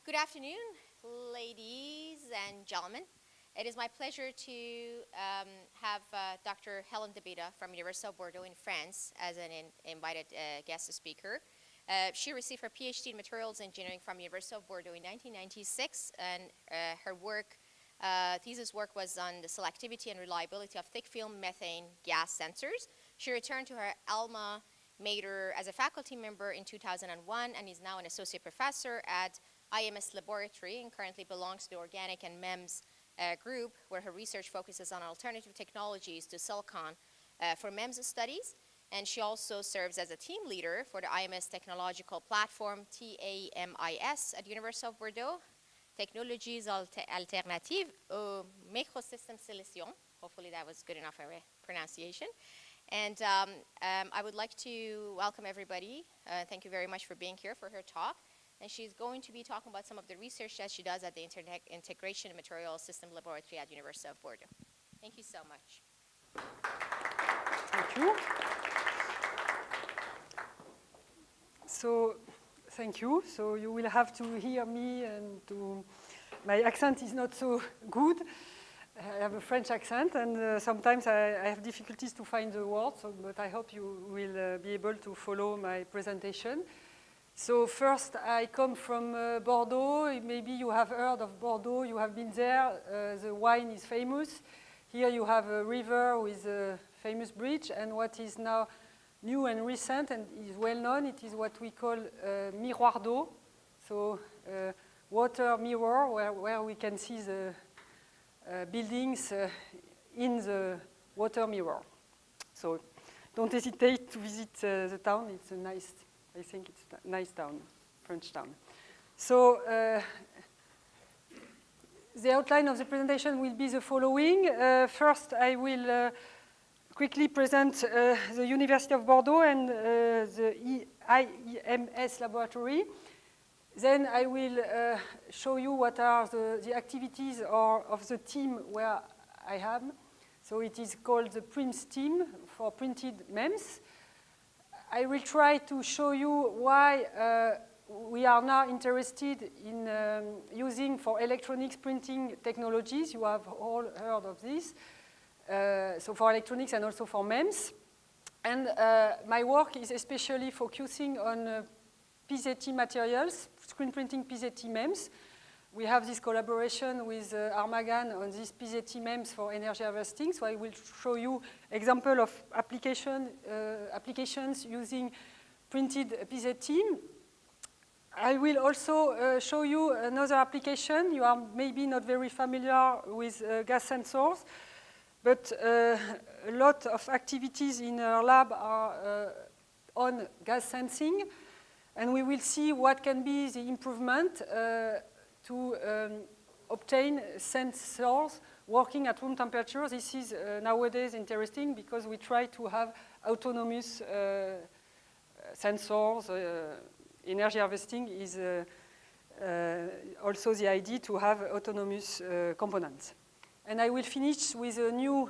Good afternoon, ladies and gentlemen. It is my pleasure to have Dr. Hélène de Beda from University of Bordeaux in France as an invited guest speaker. She received her PhD in Materials Engineering from University of Bordeaux in 1996, and her thesis work was on the selectivity and reliability of thick film methane gas sensors. She returned to her alma mater as a faculty member in 2001 and is now an associate professor at IMS Laboratory and currently belongs to the Organic and MEMS group, where her research focuses on alternative technologies to silicon for MEMS studies. And she also serves as a team leader for the IMS technological platform, TAMIS, at University of Bordeaux, Technologies Alternatives au Microsystem Solution. Hopefully that was good enough of a pronunciation. And I would like to welcome everybody. Thank you very much for being here for her talk. And she's going to be talking about some of the research that she does at the Integration Materials System Laboratory at University of Bordeaux. Thank you so much. Thank you. So, thank you. So you will have to hear me, and my accent is not so good. I have a French accent, and sometimes I have difficulties to find the words, but I hope you will be able to follow my presentation. So first, I come from Bordeaux. Maybe you have heard of Bordeaux. You have been there. The wine is famous. Here you have a river with a famous bridge, and what is now new and recent and is well known, it is what we call miroir d'eau. So water mirror, where we can see the buildings in the water mirror. So don't hesitate to visit the town. It's a nice, I think it's a nice town, French town. So the outline of the presentation will be the following. First, I will quickly present the University of Bordeaux and the IMS laboratory. Then I will show you what are the activities of the team where I am. So it is called the PRIMS team for printed MEMS. I will try to show you why we are now interested in using for electronics printing technologies. You have all heard of this. So for electronics and also for MEMS. And my work is especially focusing on PZT materials, screen printing PZT MEMS. We have this collaboration with Armagan on this PZT MEMS for energy harvesting. So I will show you example of applications using printed PZT. I will also show you another application. You are maybe not very familiar with gas sensors, but a lot of activities in our lab are on gas sensing. And we will see what can be the improvement to obtain sensors working at room temperature. This is nowadays interesting because we try to have autonomous sensors. Energy harvesting is also the idea to have autonomous components. And I will finish with a new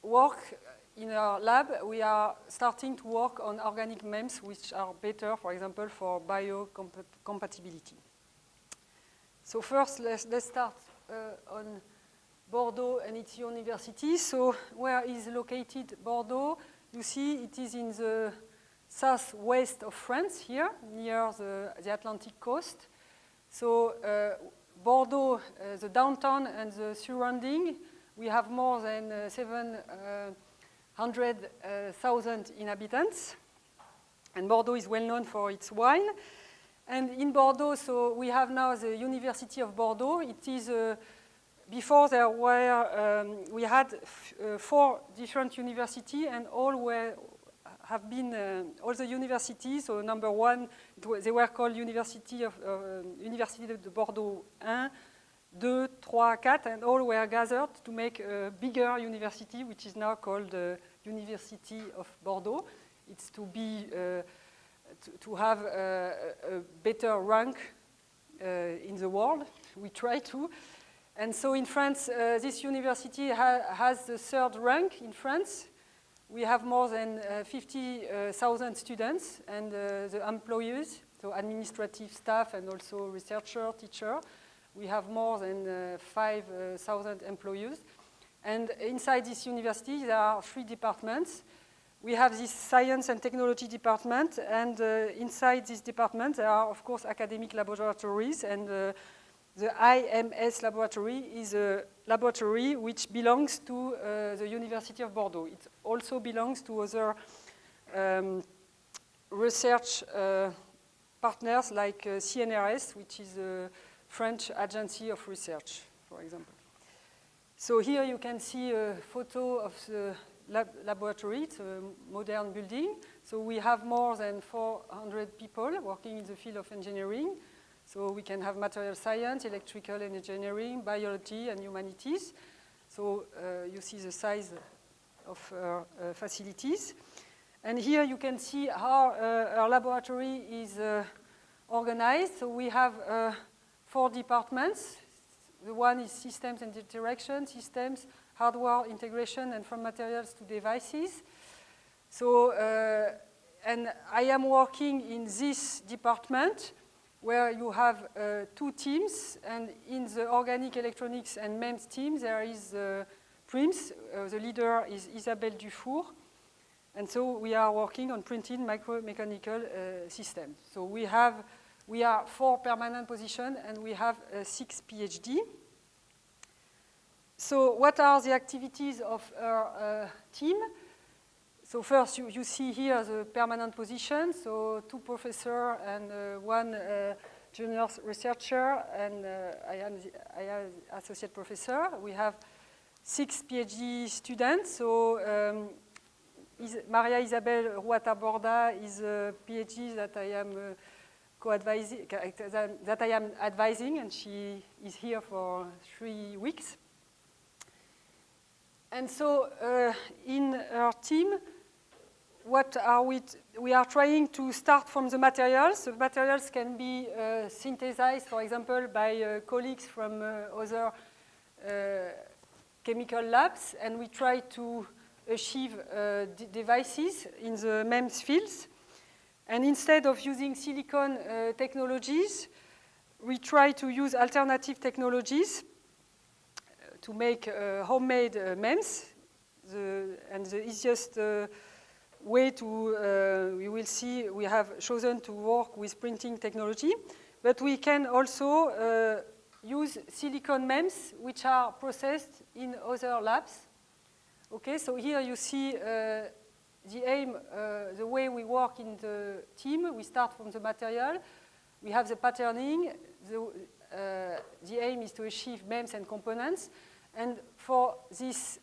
work. In our lab, we are starting to work on organic MEMS, which are better, for example, for biocompatibility. So first, let's start on Bordeaux and its university. So where is located Bordeaux? You see it is in the southwest of France here, near the Atlantic coast. So Bordeaux, the downtown and the surrounding, we have more than 700,000 inhabitants, and Bordeaux is well known for its wine. And in Bordeaux, so we have now the University of Bordeaux. It is before there were we had 4 different universities, and all the universities. So number 1, they were called University de Bordeaux 1, 2, 3, 4, and all were gathered to make a bigger university, which is now called University of Bordeaux. It's to be to have a better rank in the world. We try to. And so in France, this university has the 3rd rank in France. We have more than 50,000 students, and the employees so administrative staff and also researcher, teacher. We have more than 5,000 employees. And inside this university, there are 3 departments. We have this science and technology department, and inside this department, there are, of course, academic laboratories, and the IMS laboratory is a laboratory which belongs to the University of Bordeaux. It also belongs to other research partners like CNRS, which is a French agency of research, for example. So here you can see a photo of the laboratory. It's a modern building. So we have more than 400 people working in the field of engineering. So we can have material science, electrical and engineering, biology and humanities. So you see the size of our facilities. And here you can see how our laboratory is organized. So we have 4 departments. The one is systems and interaction, systems, hardware integration, and from materials to devices. So, and I am working in this department where you have 2 teams, and in the organic electronics and MEMS team, there is PRIMS. The leader is Isabelle Dufour. And so we are working on printed micromechanical systems. So we are 4 permanent positions, and we have 6 PhD. So what are the activities of our team? So first, you see here the permanent position. So 2 professors and 1 junior researcher, and I am associate professor. We have 6 PhD students. So Maria Isabel Ruata-Borda is a PhD that I am advising, and she is here for 3 weeks. And so in our team, what are we are trying to start from the materials. The materials can be synthesized, for example, by colleagues from other chemical labs, and we try to achieve devices in the MEMS fields. And instead of using silicon technologies, we try to use alternative technologies to make homemade MEMS. And the easiest way to, we will see, we have chosen to work with printing technology, but we can also use silicon MEMS, which are processed in other labs. Okay, so here you see the aim, the way we work in the team. We start from the material. We have the patterning. The aim is to achieve MEMS and components. And for this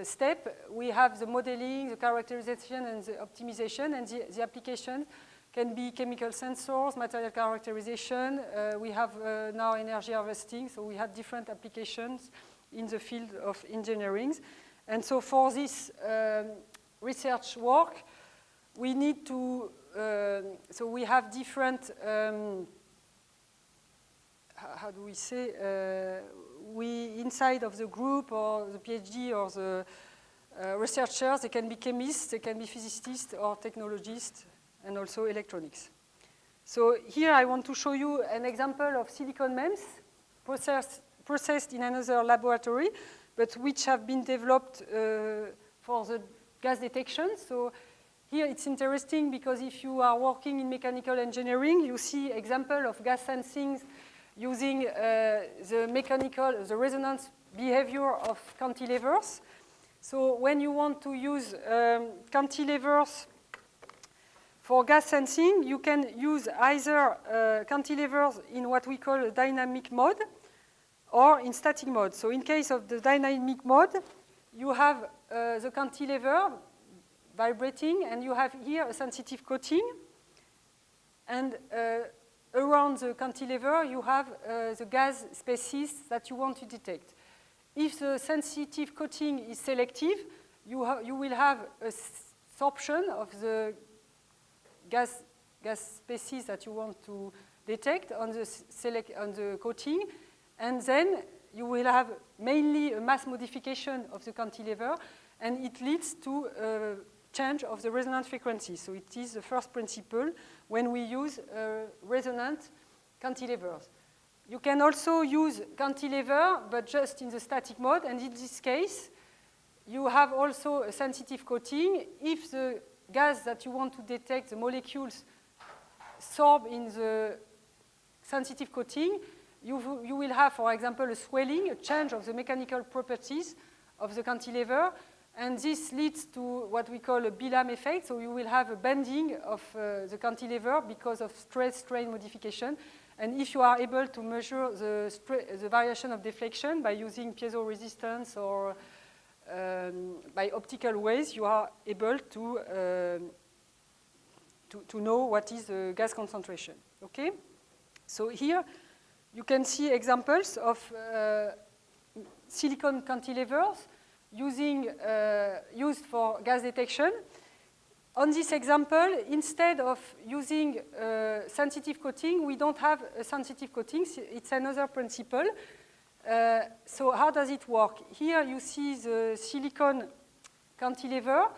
step, we have the modeling, the characterization, and the optimization. And the application can be chemical sensors, material characterization. We have now energy harvesting, so we have different applications in the field of engineering. And so for this research work, we need to, so we have different, how do we say, we inside of the group or the PhD or the researchers, they can be chemists, they can be physicists or technologists, and also electronics. So here I want to show you an example of silicon MEMS processed in another laboratory, but which have been developed for the gas detection. So here it's interesting because if you are working in mechanical engineering, you see example of gas sensing using the resonance behavior of cantilevers. So when you want to use cantilevers for gas sensing, you can use either cantilevers in what we call a dynamic mode or in static mode. So in case of the dynamic mode, you have the cantilever vibrating, and you have here a sensitive coating. And around the cantilever, you have the gas species that you want to detect. If the sensitive coating is selective, you will have a absorption of the gas species that you want to detect on the coating, and then you will have mainly a mass modification of the cantilever, and it leads to change of the resonance frequency. So it is the first principle when we use resonant cantilevers. You can also use cantilever, but just in the static mode, and in this case, you have also a sensitive coating. If the gas that you want to detect, the molecules, sorb in the sensitive coating, you will have, for example, a swelling, a change of the mechanical properties of the cantilever, and this leads to what we call a Bilham effect. So you will have a bending of the cantilever because of stress-strain modification. And if you are able to measure the variation of deflection by using piezoresistance or by optical ways, you are able to know what is the gas concentration. Okay? So here you can see examples of silicon cantilevers used for gas detection. On this example, instead of using sensitive coating, we don't have a sensitive coating. It's another principle. So how does it work? Here you see the silicon cantilever.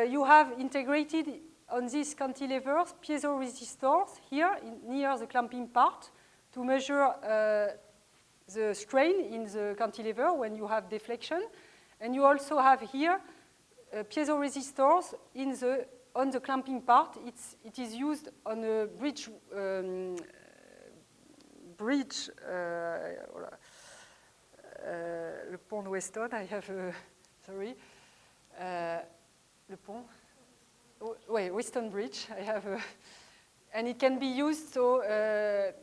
You have integrated on these cantilevers piezoresistors here near the clamping part to measure the strain in the cantilever when you have deflection. And you also have here piezoresistors on the clamping part. It is used on a bridge, le pont de Weston. I have, sorry, le pont. Wait, Weston Bridge. I have, and it can be used to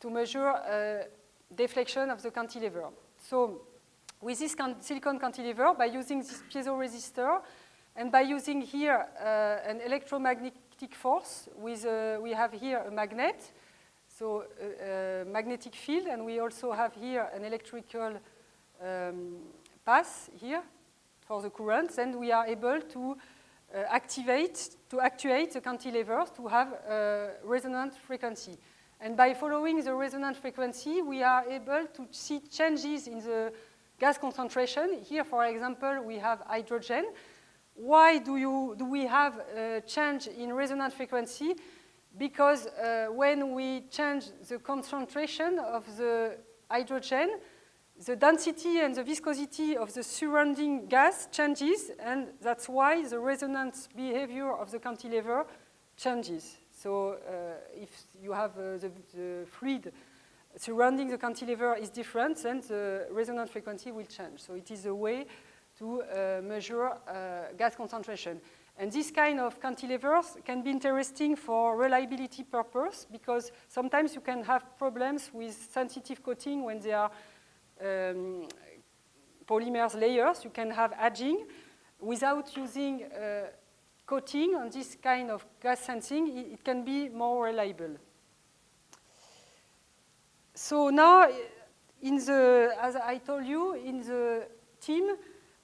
measure deflection of the cantilever. So with this silicon cantilever, by using this piezoresistor and by using here an electromagnetic force, we have here a magnet, so a magnetic field, and we also have here an electrical path here for the currents, and we are able to actuate the cantilevers to have a resonant frequency. And by following the resonant frequency, we are able to see changes in the gas concentration. Here, for example, we have hydrogen. Why do we have a change in resonant frequency? Because when we change the concentration of the hydrogen, the density and the viscosity of the surrounding gas changes, and that's why the resonance behavior of the cantilever changes. So if you have the fluid surrounding the cantilever is different, then the resonant frequency will change. So it is a way to measure gas concentration. And this kind of cantilevers can be interesting for reliability purpose, because sometimes you can have problems with sensitive coating when they are polymers layers. You can have aging. Without using coating on this kind of gas sensing, it can be more reliable. So now, as I told you, in the team,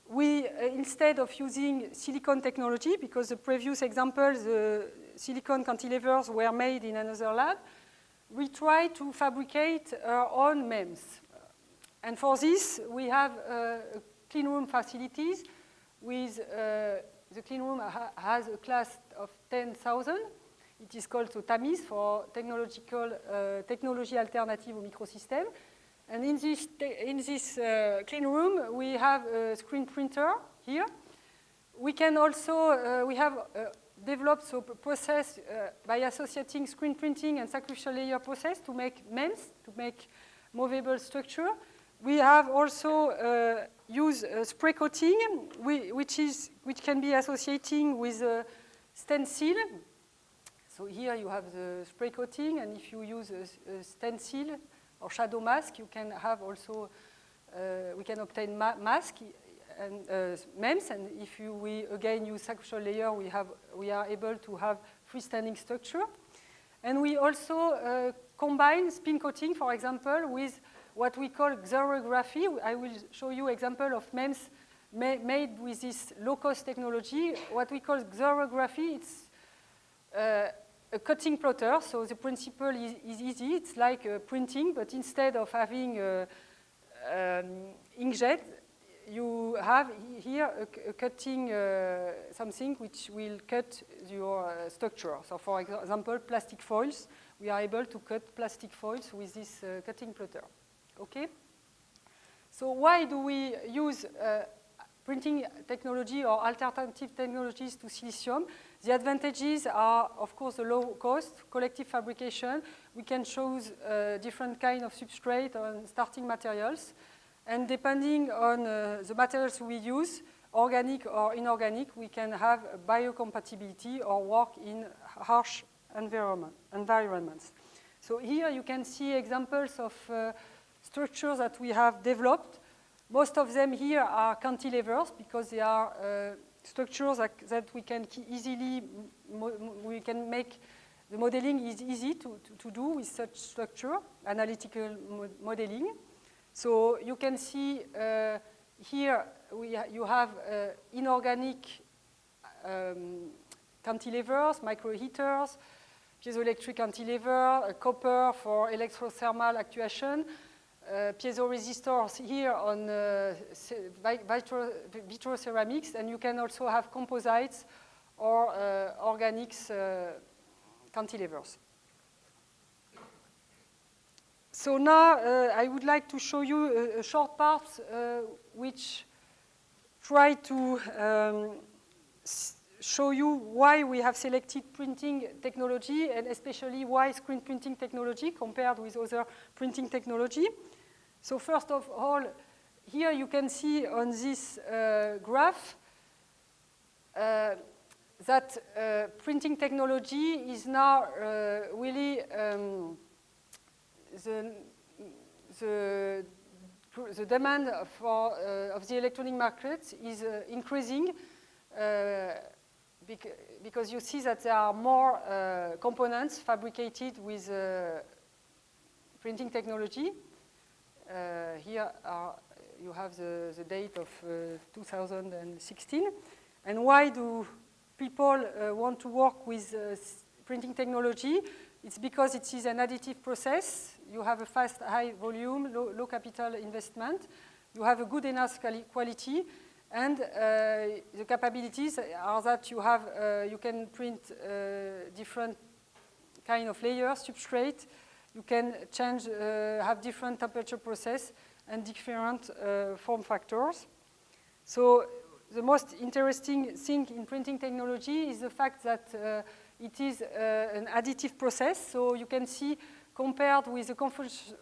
we, instead of using silicon technology, because the previous example, the silicon cantilevers were made in another lab, we try to fabricate our own MEMS. And for this, we have clean room facilities with the clean room has a class of 10,000. It is called TAMIS for technology alternative au microsystem. And in this clean room, we have a screen printer here. We can also, we have developed a process by associating screen printing and sacrificial layer process to make MEMS, to make movable structure. We have also used spray coating, which can be associating with a stencil. So here you have the spray coating, and if you use a stencil or shadow mask, you can have also, we can obtain mask and MEMS, and if we again use sacrificial layer, we are able to have freestanding structure. And we also combine spin coating, for example, with what we call xerography. I will show you example of MEMS made with this low-cost technology. What we call xerography, it's a cutting plotter, so the principle is easy. It's like printing, but instead of having inkjet, you have here a cutting something which will cut your structure. So for example, plastic foils, we are able to cut plastic foils with this cutting plotter. Okay? So why do we use printing technology or alternative technologies to silicium? The advantages are, of course, the low cost, collective fabrication. We can choose different kind of substrate and starting materials. And depending on the materials we use, organic or inorganic, we can have biocompatibility or work in harsh environments. So here you can see examples of structures that we have developed. Most of them here are cantilevers because they are structures that we can easily, we can make, the modeling is easy to do with such structure, analytical modeling. So you can see here you have inorganic cantilevers, microheaters, piezoelectric cantilever, copper for electrothermal actuation, piezoresistors here on vitroceramics, and you can also have composites or organics cantilevers. So now I would like to show you a short part which try to show you why we have selected printing technology, and especially why screen printing technology compared with other printing technology. So first of all, here you can see on this graph that printing technology is now really the demand for, of the electronic market is increasing because you see that there are more components fabricated with printing technology. Here you have the date of 2016. And why do people want to work with printing technology? It's because it is an additive process. You have a fast, high volume, low capital investment. You have a good enough quality. And the capabilities are that you have, you can print different kind of layers, substrate. You can change, have different temperature process and different form factors. So the most interesting thing in printing technology is the fact that it is an additive process. So you can see, compared with the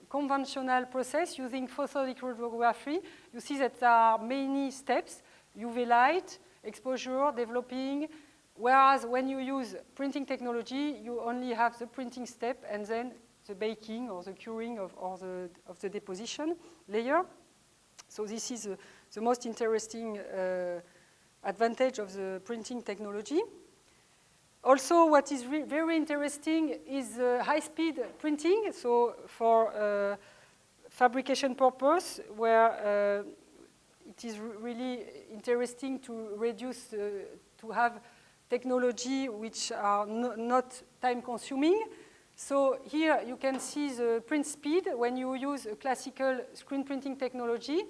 conventional process using photolithography, you see that there are many steps: UV light, exposure, developing. Whereas when you use printing technology, you only have the printing step and then the baking or the curing of the deposition layer. So this is the most interesting advantage of the printing technology. Also, what is very interesting is high-speed printing. So for fabrication purpose, where it is really interesting to reduce, to have technology which are not time-consuming. So here you can see the print speed when you use a classical screen printing technology.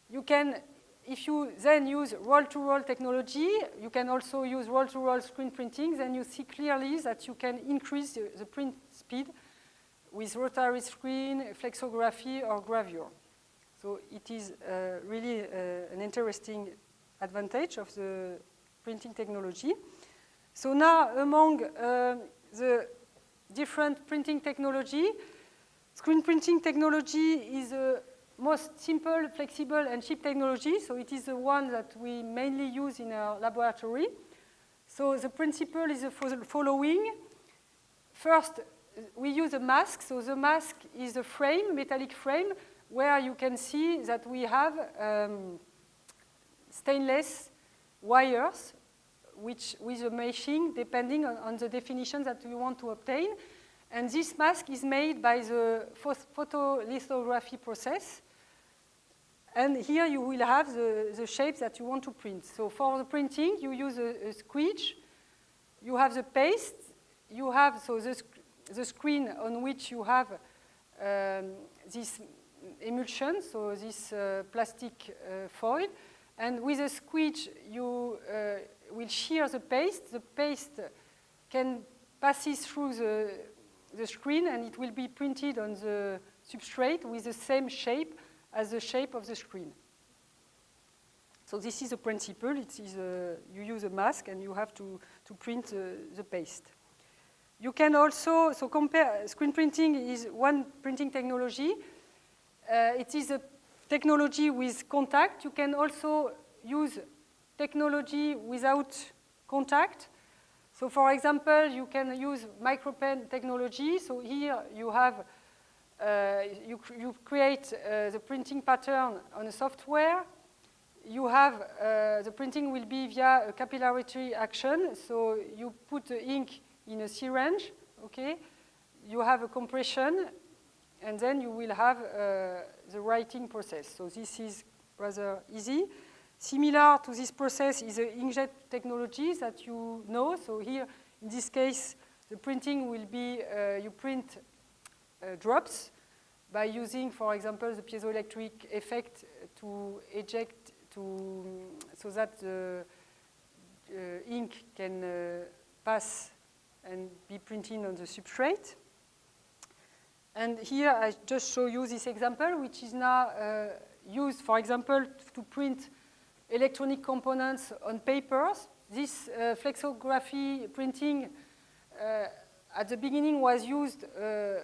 You can, if you then use roll-to-roll technology, you can also use roll-to-roll screen printing, then you see clearly that you can increase the print speed with rotary screen, flexography, or gravure. So it is really an interesting advantage of the printing technology. So now among the different printing technology, screen printing technology is the most simple, flexible, and cheap technology. So it is the one that we mainly use in our laboratory. So the principle is the following. First, we use a mask. So the mask is a frame, metallic frame, where you can see that we have stainless wires which with a meshing depending on the definition that we want to obtain. And this mask is made by the photolithography process. And here you will have the shapes that you want to print. So for the printing, you use a squeege. You have the paste. You have the screen on which you have this emulsion, so this plastic foil. And with a squeege, you will shear the paste. The paste can passes through the screen, and it will be printed on the substrate with the same shape as the shape of the screen. So this is a principle. It is you use a mask, and you have to print the paste. You can also, so compare, screen printing is one printing technology. It is a technology with contact. You can also use technology without contact. So for example, you can use micropen technology. So here you have, you create the printing pattern on a software. You have, the printing will be via a capillary action. So you put the ink in a syringe, okay? You have a compression, and then you will have the writing process. So this is rather easy. Similar to this process is the inkjet technology that you know. So here, in this case, the printing will be, you print drops by using, for example, the piezoelectric effect to eject, so that the ink can pass and be printed on the substrate. And here I just show you this example, which is now used, for example, to print electronic components on papers. This flexography printing at the beginning was used to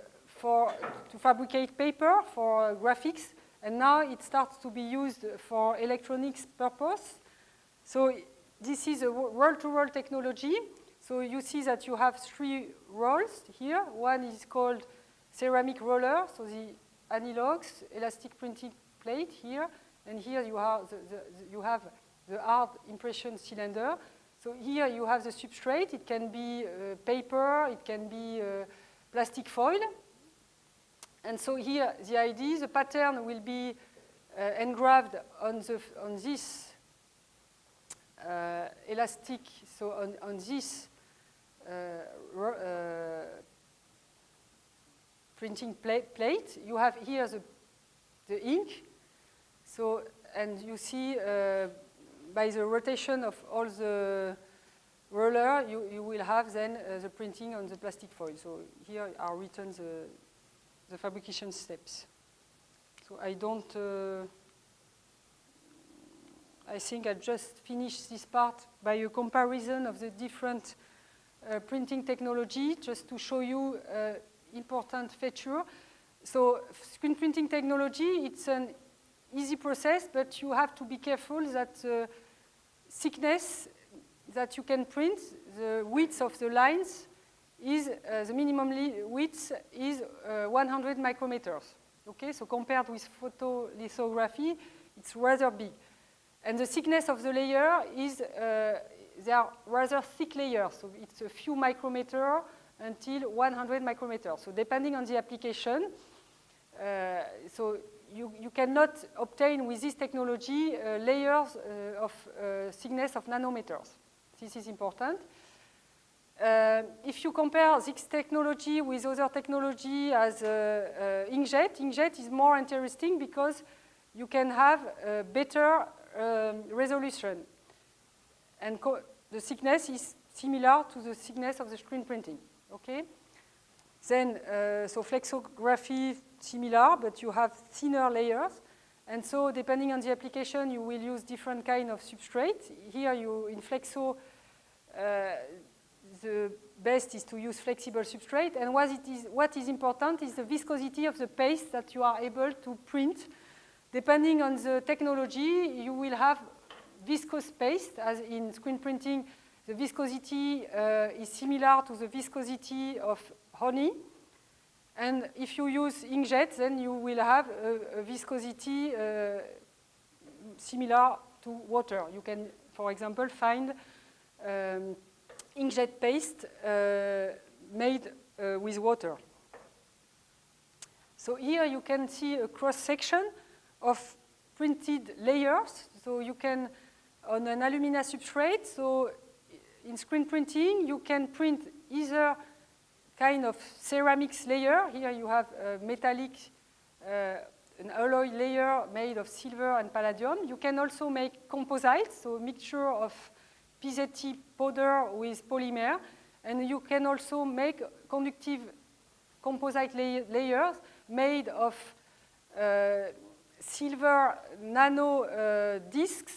fabricate paper for graphics, and now it starts to be used for electronics purpose. So this is a roll-to-roll technology. So you see that you have three rolls here. One is called ceramic roller, so the analogs, elastic printing plate here, and here you have the hard impression cylinder. So here you have the substrate. It can be paper, it can be plastic foil. And so here the idea, the pattern will be engraved on this elastic, so on this printing plate. You have here the ink. So, and you see by the rotation of all the roller, you will have then the printing on the plastic foil. So here are written the fabrication steps. So I don't, I think I just finished this part by a comparison of the different printing technology, just to show you important feature. So screen printing technology, it's an easy process, but you have to be careful that the thickness that you can print, the width of the lines is, the minimum width is 100 micrometers. Okay, so compared with photolithography, it's rather big. And the thickness of the layer is, they are rather thick layers, so it's a few micrometers until 100 micrometers. So depending on the application, so you cannot obtain with this technology layers of thickness of nanometers. This is important. If you compare this technology with other technology as inkjet is more interesting because you can have better resolution. And the thickness is similar to the thickness of the screen printing. Okay? Then, so flexography, similar, but you have thinner layers. And so depending on the application, you will use different kind of substrate. Here in flexo, the best is to use flexible substrate. And what is important is the viscosity of the paste that you are able to print. Depending on the technology, you will have viscose paste, as in screen printing, the viscosity is similar to the viscosity of honey. And if you use inkjet, then you will have a viscosity similar to water. You can, for example, find inkjet paste made with water. So here you can see a cross-section of printed layers. So you can, on an alumina substrate, so in screen printing, you can print either kind of ceramics layer. Here you have a metallic an alloy layer made of silver and palladium. You can also make composites, so a mixture of PZT powder with polymer, and you can also make conductive composite layers made of silver nano discs.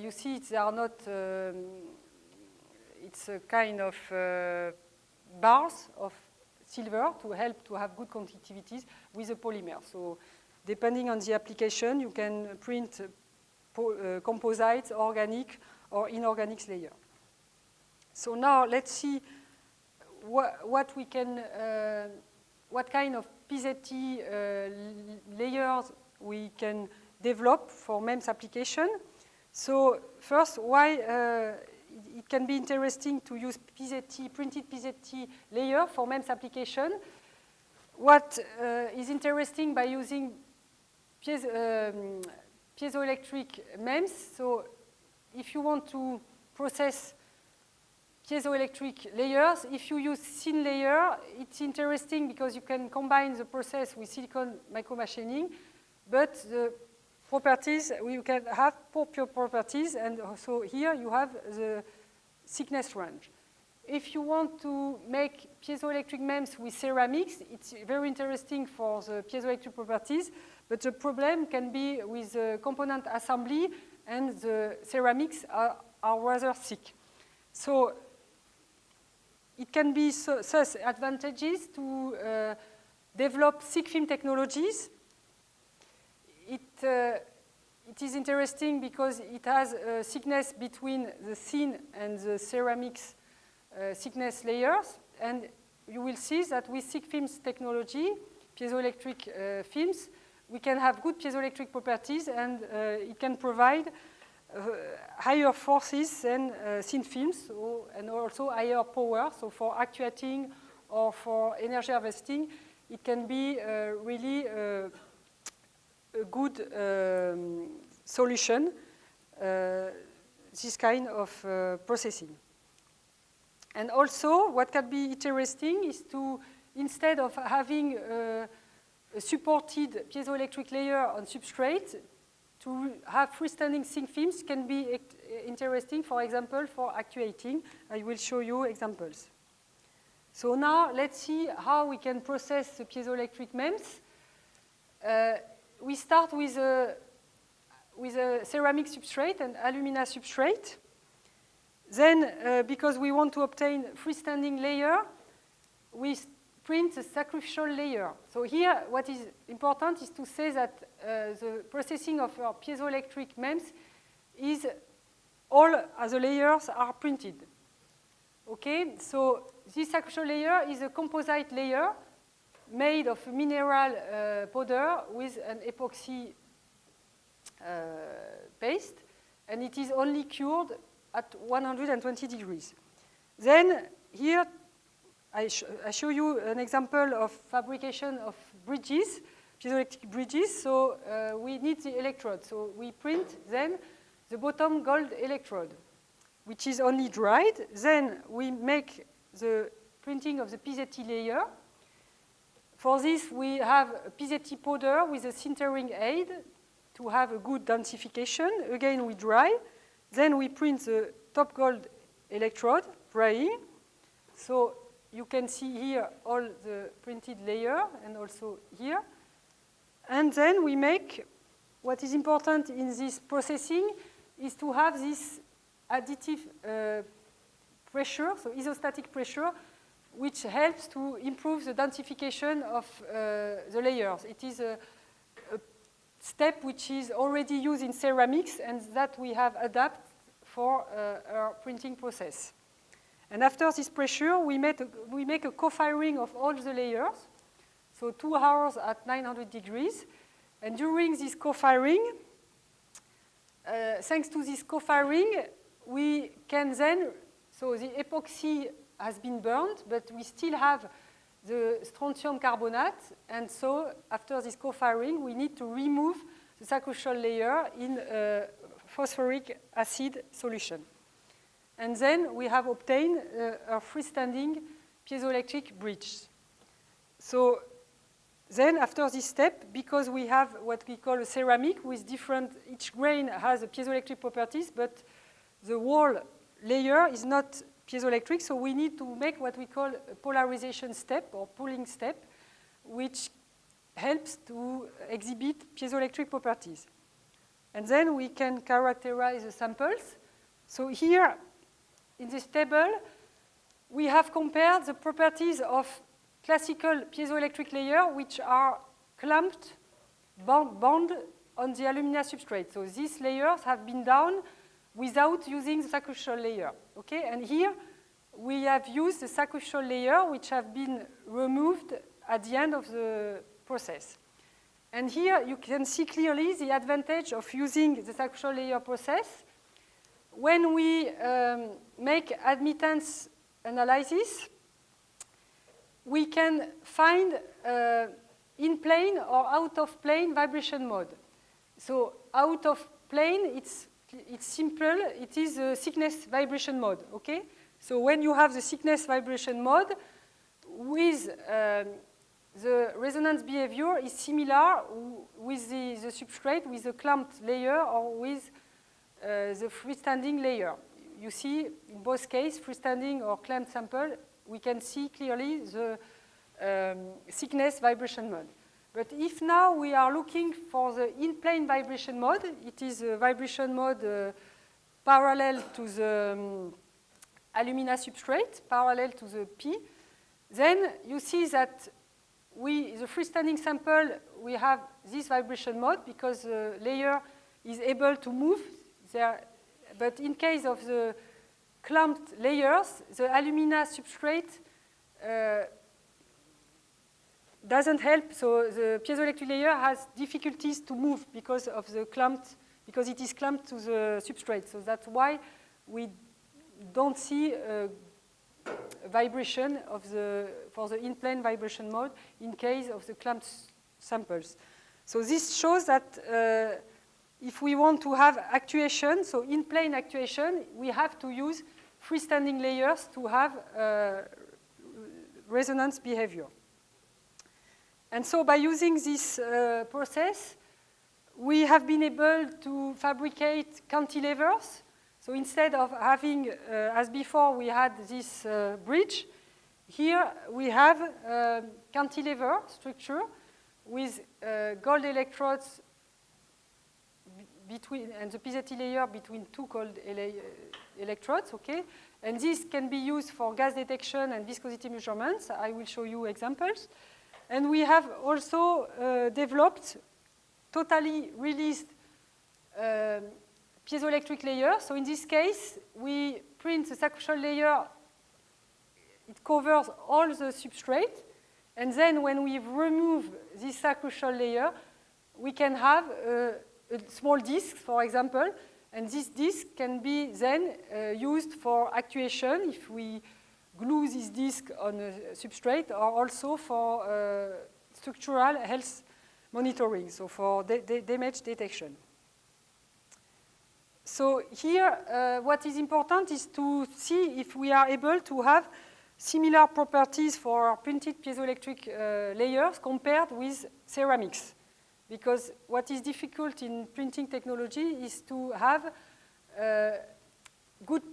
You see, they are not, it's a kind of bars of silver to help to have good conductivities with a polymer. So depending on the application, you can print composites, organic or inorganic layer. So now let's see what we can, what kind of PZT layers we can develop for MEMS application. So first, why it can be interesting to use PZT, printed PZT layer for MEMS application. What is interesting by using piezoelectric MEMS, so if you want to process piezoelectric layers, if you use thin layer, it's interesting because you can combine the process with silicon micromachining, but the properties, you can have pure properties, and also here you have the thickness range. If you want to make piezoelectric MEMS with ceramics, it's very interesting for the piezoelectric properties, but the problem can be with the component assembly, and the ceramics are rather thick. So it can be such advantages to develop thick film technologies. It is interesting because it has a thickness between the thin and the ceramics thickness layers, and you will see that with thick films technology, piezoelectric films, we can have good piezoelectric properties, and it can provide higher forces than thin films, and also higher power. So for actuating or for energy harvesting, it can be really a good solution, this kind of processing. And also, what can be interesting is to, instead of having a supported piezoelectric layer on substrate, to have freestanding thin films can be interesting, for example, for actuating. I will show you examples. So now let's see how we can process the piezoelectric MEMS. We start with a ceramic substrate and alumina substrate. Then, because we want to obtain freestanding layer, we print the sacrificial layer. So here, what is important is to say that the processing of our piezoelectric MEMS is all the layers are printed. Okay, so this sacrificial layer is a composite layer made of mineral powder with an epoxy paste, and it is only cured at 120 degrees. Then here I show you an example of fabrication of bridges, piezoelectric bridges. So we need the electrode. So we print then the bottom gold electrode, which is only dried. Then we make the printing of the PZT layer. For this, we have a PZT powder with a sintering aid to have a good densification. Again, we dry. Then we print the top gold electrode, drying. So you can see here all the printed layer and also here. And then we make, what is important in this processing is to have this additive pressure, so isostatic pressure, which helps to improve the densification of the layers. It is a step which is already used in ceramics and that we have adapted for our printing process. And after this pressure, we make a co-firing of all the layers, so 2 hours at 900 degrees. And during this co-firing, thanks to this co-firing, we can then, so the epoxy has been burned, but we still have the strontium carbonate, and so after this co-firing, we need to remove the sacrificial layer in a phosphoric acid solution. And then we have obtained a freestanding piezoelectric bridge. So then after this step, because we have what we call a ceramic with different, each grain has a piezoelectric properties, but the wall layer is not piezoelectric, so we need to make what we call a polarization step or pooling step, which helps to exhibit piezoelectric properties. And then we can characterize the samples. So here, in this table, we have compared the properties of classical piezoelectric layer, which are clamped, bound on the alumina substrate. So these layers have been done without using the saccocciol layer. Okay, and here we have used the saccocciol layer, which have been removed at the end of the process. And here you can see clearly the advantage of using the saccocciol layer process. When we make admittance analysis, we can find in plane or out of plane vibration mode. So out of plane, it's simple. It is a thickness vibration mode. Okay. So when you have the thickness vibration mode, with the resonance behavior is similar with the substrate, with the clamped layer or with the freestanding layer. You see, in both cases, freestanding or clamped sample, we can see clearly the thickness vibration mode. But if now we are looking for the in-plane vibration mode, it is a vibration mode parallel to the alumina substrate, parallel to the P, then you see that the freestanding sample, we have this vibration mode because the layer is able to move there. But in case of the clamped layers, the alumina substrate doesn't help. So the piezoelectric layer has difficulties to move because of the clamped, because it is clamped to the substrate. So that's why we don't see vibration for the in-plane vibration mode in case of the clamped samples. So this shows that if we want to have actuation, so in-plane actuation, we have to use freestanding layers to have resonance behavior. And so by using this process, we have been able to fabricate cantilevers. So instead of having, as before, we had this bridge, here we have a cantilever structure with gold electrodes between, and the PZT layer between two gold electrodes, okay? And this can be used for gas detection and viscosity measurements. I will show you examples. And we have also developed totally released piezoelectric layer. So in this case, we print the saccocciol layer. It covers all the substrate. And then when we remove this saccocciol layer, we can have a small disc, for example. And this disc can be then used for actuation if we glue this disc on a substrate, or also for structural health monitoring, so for damage detection. So here, what is important is to see if we are able to have similar properties for printed piezoelectric layers compared with ceramics. Because what is difficult in printing technology is to have good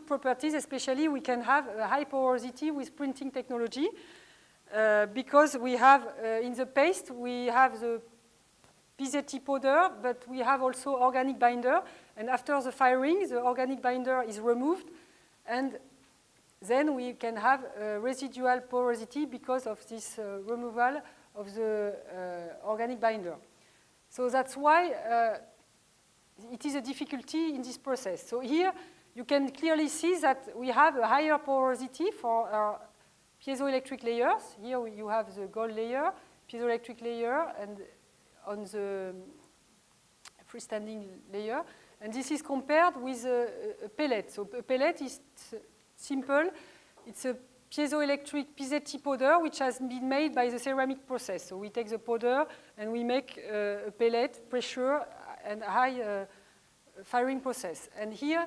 properties, especially we can have a high porosity with printing technology because we have, in the paste, we have the PZT powder, but we have also organic binder. And after the firing, the organic binder is removed. And then we can have residual porosity because of this removal of the organic binder. So that's why it is a difficulty in this process. So here you can clearly see that we have a higher porosity for our piezoelectric layers. Here you have the gold layer, piezoelectric layer, and on the freestanding layer. And this is compared with a pellet. So a pellet is simple. It's a piezoelectric PZT powder which has been made by the ceramic process. So we take the powder and we make a pellet, pressure, and high firing process. And here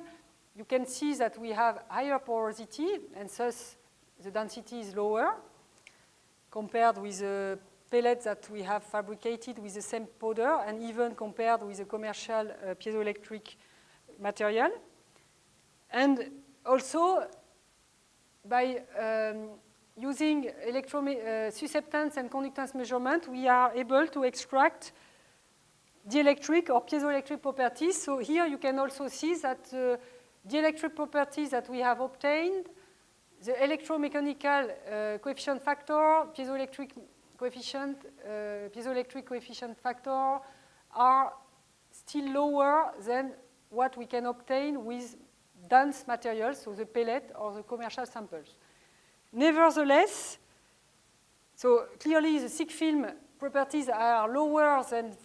you can see that we have higher porosity, and thus the density is lower. compared with the pellets that we have fabricated with the same powder, and even compared with the commercial piezoelectric material. And also, by using susceptance and conductance measurement, we are able to extract dielectric or piezoelectric properties. So here you can also see that the dielectric properties that we have obtained, the electromechanical coefficient factor, piezoelectric coefficient factor are still lower than what we can obtain with dense materials, so the pellet or the commercial samples. Nevertheless, so clearly the thick film properties are lower than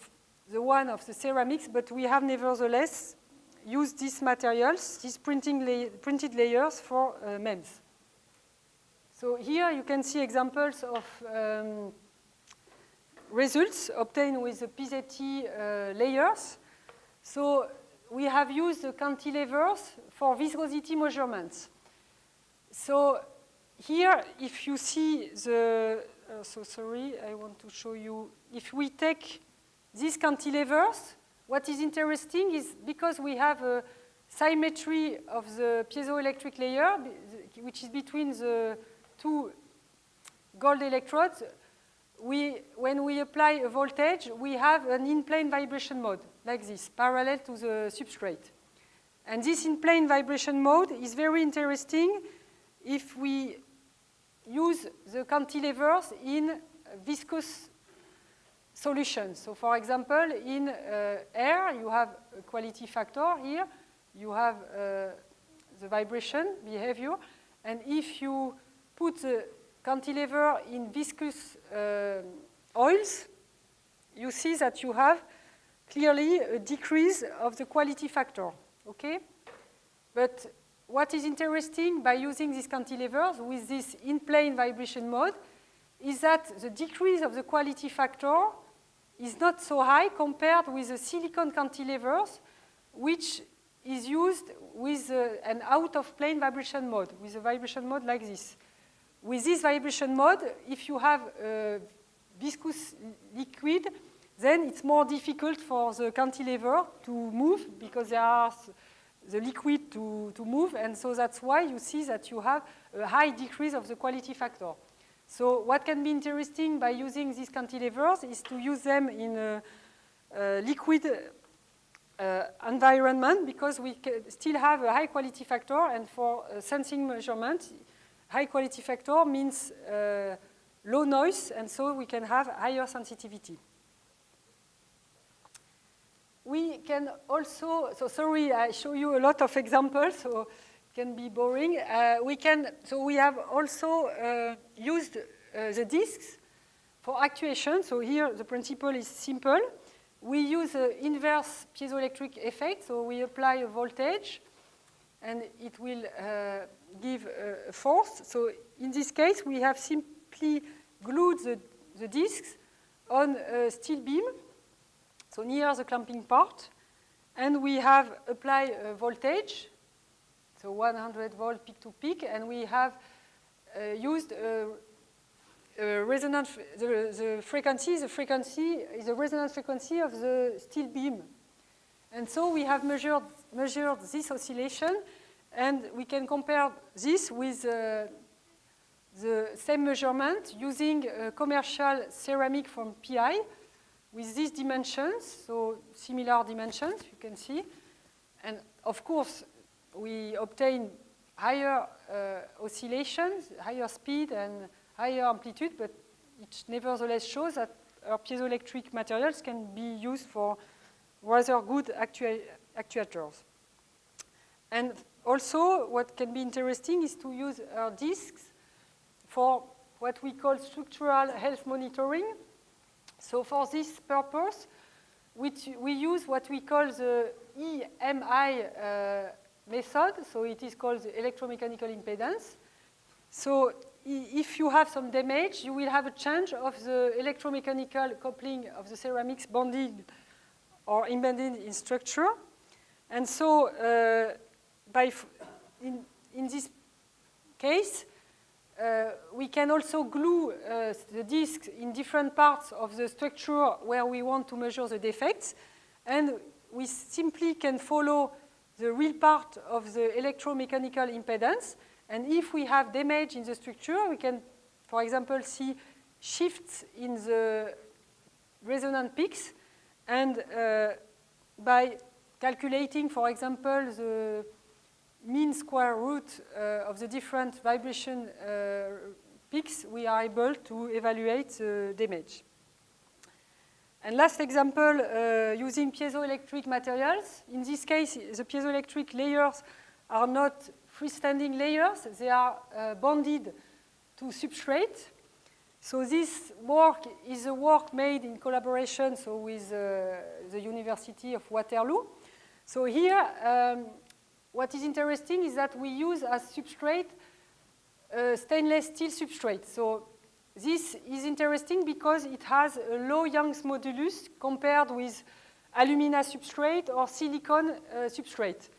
the one of the ceramics, but we have nevertheless used these materials, these printed layers for MEMS. So here you can see examples of results obtained with the PZT layers. So we have used the cantilevers for viscosity measurements. So here, if you see the, sorry, I want to show you, if we take these cantilevers, what is interesting is because we have a symmetry of the piezoelectric layer, which is between the two gold electrodes, when we apply a voltage, we have an in-plane vibration mode, like this, parallel to the substrate. And this in-plane vibration mode is very interesting if we use the cantilevers in viscous solutions. So for example, in air, you have a quality factor here. You have the vibration behavior. And if you put the cantilever in viscous oils, you see that you have clearly a decrease of the quality factor, okay? But what is interesting by using these cantilevers with this in-plane vibration mode is that the decrease of the quality factor is not so high compared with the silicon cantilevers, which is used with an out-of-plane vibration mode, with a vibration mode like this. With this vibration mode, if you have a viscous liquid, then it's more difficult for the cantilever to move because there are the liquid to move, and so that's why you see that you have a high decrease of the quality factor. So what can be interesting by using these cantilevers is to use them in a liquid environment, because we still have a high quality factor, and for sensing measurement, high quality factor means low noise, and so we can have higher sensitivity. We can also, so sorry, I show you a lot of examples, so it can be boring. So we have also used the discs for actuation. So here the principle is simple. We use an inverse piezoelectric effect, so we apply a voltage, and it will give a force. So in this case, we have simply glued the discs on a steel beam, so near the clamping part, and we have applied a voltage, so 100 volt peak to peak, and we have used a resonance, the frequency is the resonance frequency of the steel beam. And so we have measured this oscillation, and we can compare this with the same measurement using a commercial ceramic from PI with these dimensions, so similar dimensions, you can see. And of course, we obtain higher oscillations, higher speed and higher amplitude, but it nevertheless shows that our piezoelectric materials can be used for rather good actuators. And also, what can be interesting is to use our discs for what we call structural health monitoring. So for this purpose, we use what we call the EMI method. So it is called the electromechanical impedance. So if you have some damage, you will have a change of the electromechanical coupling of the ceramics bonded or embedded in structure. And so in this case, we can also glue the discs in different parts of the structure where we want to measure the defects. And we simply can follow the real part of the electromechanical impedance. And if we have damage in the structure, we can, for example, see shifts in the resonant peaks. And by calculating, for example, the mean square root of the different vibration peaks, we are able to evaluate the damage. And last example, using piezoelectric materials. In this case, the piezoelectric layers are not freestanding layers. They are bonded to substrate. So this work is a work made in collaboration with the University of Waterloo. So here, what is interesting is that we use as substrate stainless steel substrate. So this is interesting because it has a low Young's modulus compared with alumina substrate or silicon substrate.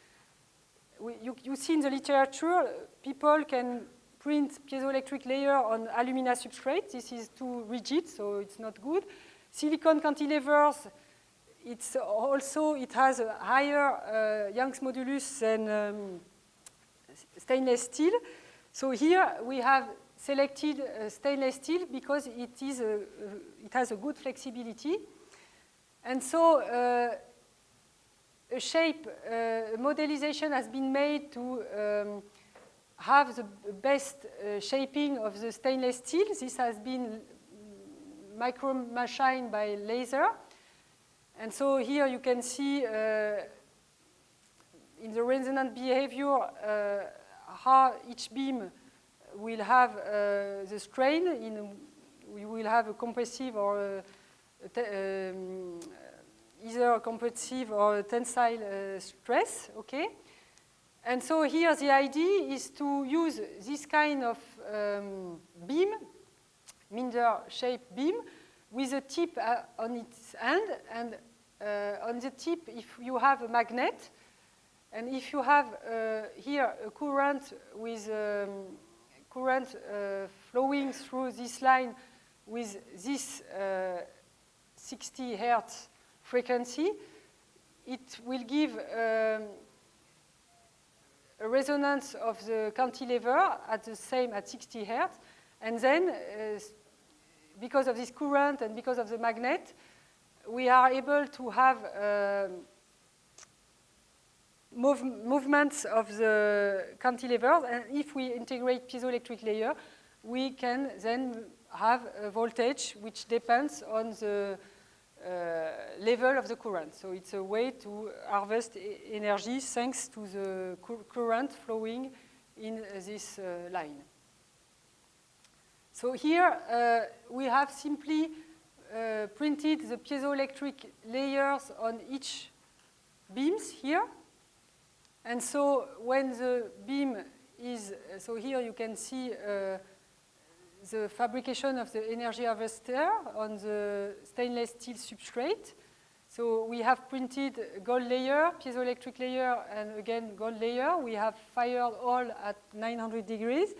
You see in the literature, people can print piezoelectric layer on alumina substrate. This is too rigid, so it's not good. Silicon cantilevers, it has a higher Young's modulus than stainless steel. So here we have selected stainless steel because it has a good flexibility. And so a shape, modelization has been made to have the best shaping of the stainless steel. This has been micro-machined by laser. And so here you can see in the resonant behavior how each beam will have the strain. We will have a compressive or either a compressive or a tensile stress, okay? And so here the idea is to use this kind of beam, Minder-shaped beam, with a tip on its end, and on the tip, if you have a magnet, and if you have here a current with flowing through this line with this 60 Hertz frequency, it will give a resonance of the cantilever at 60 Hertz, and then because of this current and because of the magnet, we are able to have movements of the cantilevers, and if we integrate piezoelectric layer, we can then have a voltage which depends on the level of the current. So it's a way to harvest energy thanks to the current flowing in this line. So here we have simply printed the piezoelectric layers on each beams here. And so when the beam is, so here you can see the fabrication of the energy harvester on the stainless steel substrate. So we have printed gold layer, piezoelectric layer, and again gold layer. We have fired all at 900 degrees.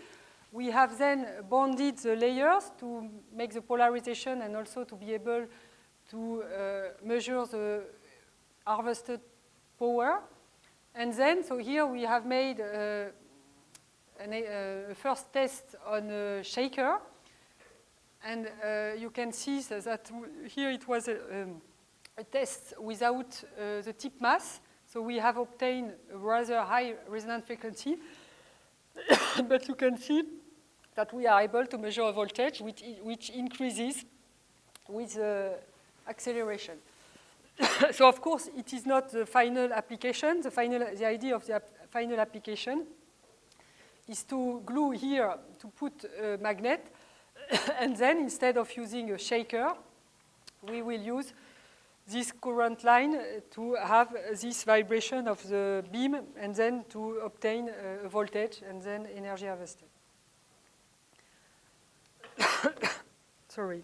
We have then bonded the layers to make the polarization and also to be able to measure the harvested power. And then, so here we have made a first test on a shaker. And you can see that here it was a test without the tip mass. So we have obtained a rather high resonant frequency. But you can see that we are able to measure a voltage which increases with acceleration. So of course, it is not the final application. The idea of the final application is to glue here, to put a magnet, and then instead of using a shaker, we will use this current line to have this vibration of the beam and then to obtain a voltage and then energy harvested. Sorry.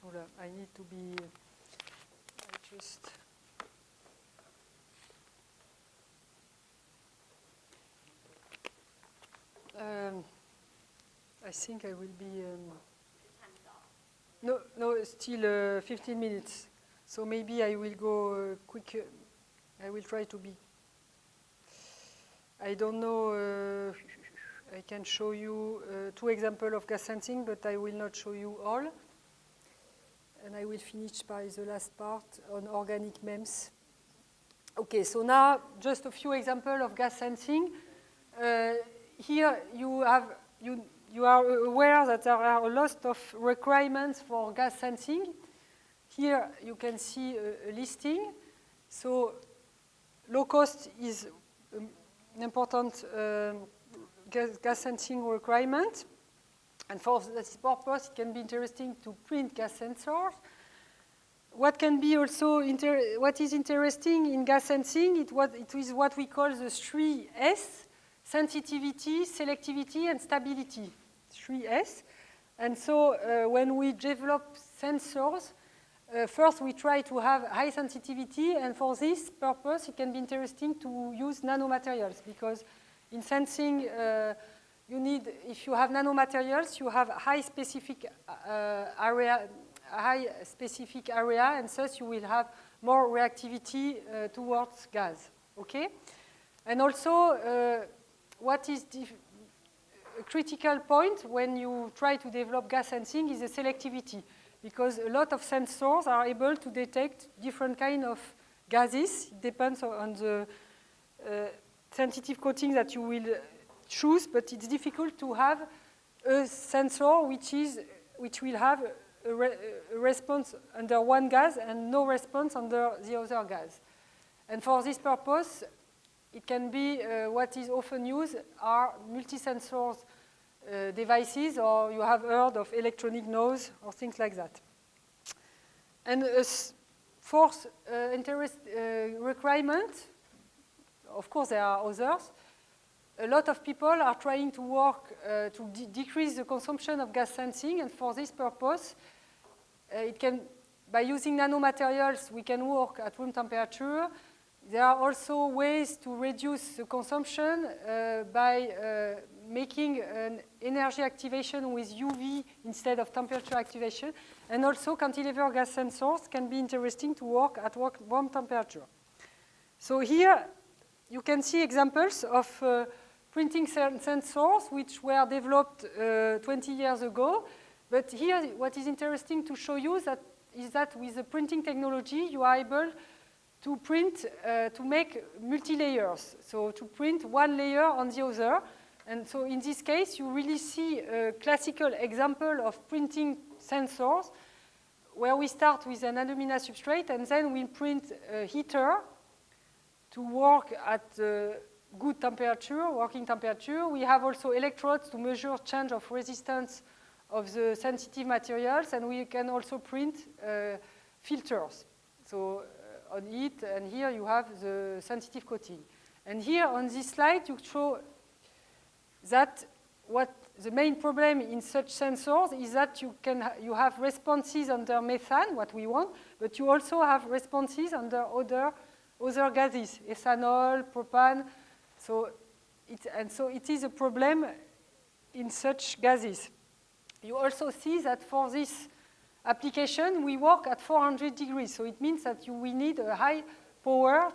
Hold on. I need to be just. I think I will be... No, still 15 minutes. So maybe I will go quick. I will try to be... I don't know... I can show you 2 examples of gas sensing, but I will not show you all. And I will finish by the last part on organic MEMS. Okay, so now just a few examples of gas sensing. Here you are aware that there are a lot of requirements for gas sensing. Here you can see a listing. So low cost is an important gas sensing requirement. And for this purpose, it can be interesting to print gas sensors. What can be also what is interesting in gas sensing, it is what we call the 3S: sensitivity, selectivity, and stability. 3S. And so when we develop sensors, first we try to have high sensitivity, and for this purpose, it can be interesting to use nanomaterials, because in sensing, you need, if you have nanomaterials, you have high specific area, and thus you will have more reactivity towards gas. Okay, and also what is a critical point when you try to develop gas sensing is the selectivity, because a lot of sensors are able to detect different kind of gases. It depends on the sensitive coating that you will choose, but it's difficult to have a sensor which will have a response under one gas and no response under the other gas. And for this purpose, it can be what is often used are multi-sensors devices, or you have heard of electronic nose or things like that. And a fourth requirement, of course there are others, a lot of people are trying to work to decrease the consumption of gas sensing, and for this purpose, by using nanomaterials, we can work at room temperature. There are also ways to reduce the consumption by making an energy activation with UV instead of temperature activation, and also cantilever gas sensors can be interesting to work at warm temperature. So here you can see examples of printing sensors which were developed 20 years ago. But here, what is interesting to show you is that with the printing technology, you are able to print, to make multi-layers. So to print one layer on the other. And so in this case, you really see a classical example of printing sensors where we start with an alumina substrate and then we print a heater to work at good temperature, working temperature. We have also electrodes to measure change of resistance of the sensitive materials, and we can also print filters. So on it, and here you have the sensitive coating. And here on this slide, you show that what the main problem in such sensors is that you have responses under methane, what we want, but you also have responses under other gases, ethanol, propane. So it is a problem in such gases. You also see that for this application, we work at 400 degrees. So it means that we need a high power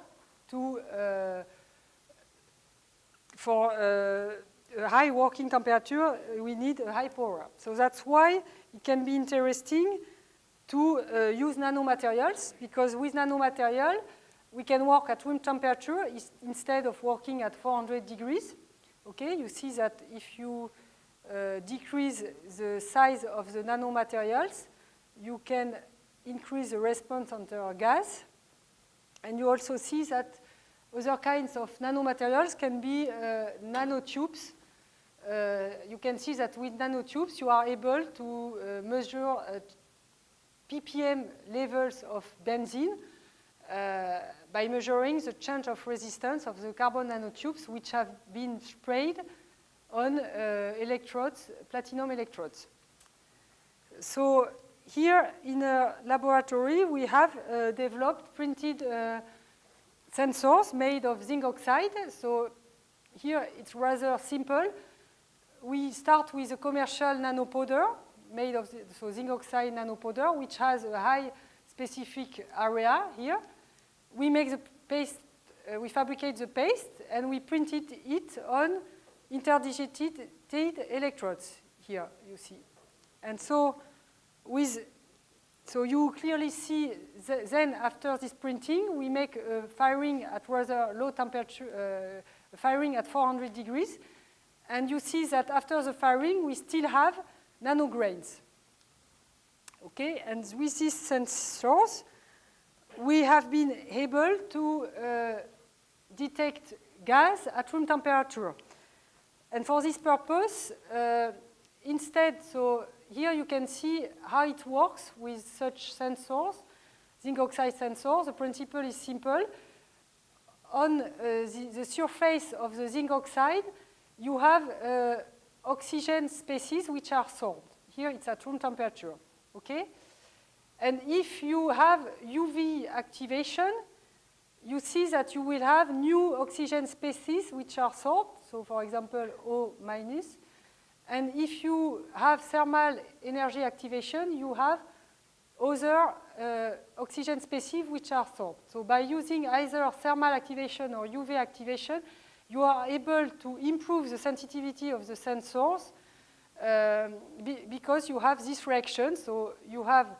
for a high working temperature, we need a high power. So that's why it can be interesting to use nanomaterials, because with nanomaterial, we can work at room temperature instead of working at 400 degrees. Okay, you see that if you decrease the size of the nanomaterials, you can increase the response under gas. And you also see that other kinds of nanomaterials can be nanotubes. You can see that with nanotubes, you are able to measure ppm levels of benzene by measuring the change of resistance of the carbon nanotubes which have been sprayed on electrodes, platinum electrodes. So here in a laboratory, we have developed printed sensors made of zinc oxide. So here it's rather simple. we start with a commercial nanopowder made of zinc oxide nanopowder, which has a high specific area here. We make the paste, we fabricate the paste, and we print it on interdigitated electrodes here, you see. And so you clearly see then after this printing, we make a firing at rather low temperature, firing at 400 degrees. And you see that after the firing, we still have nanograins. Okay, and with these sensors, we have been able to detect gas at room temperature. And for this purpose, instead, so here you can see how it works with such sensors, zinc oxide sensors. The principle is simple. On the surface of the zinc oxide, you have oxygen species which are sorbed. Here it's at room temperature, okay? And if you have UV activation, you see that you will have new oxygen species which are sorbed, so for example, O minus. And if you have thermal energy activation, you have other oxygen species which are sorbed. So by using either thermal activation or UV activation, you are able to improve the sensitivity of the sensors because you have this reaction. So you have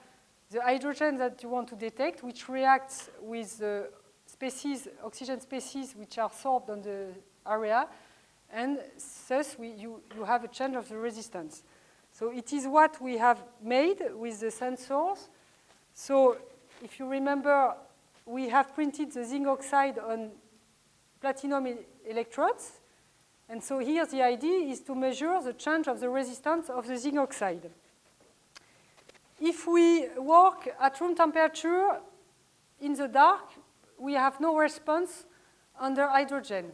the hydrogen that you want to detect, which reacts with the species, oxygen species, which are sorbed on the area, and thus you have a change of the resistance. So it is what we have made with the sensors. So if you remember, we have printed the zinc oxide on platinum electrodes. And so here the idea is to measure the change of the resistance of the zinc oxide. If we work at room temperature in the dark, we have no response under hydrogen.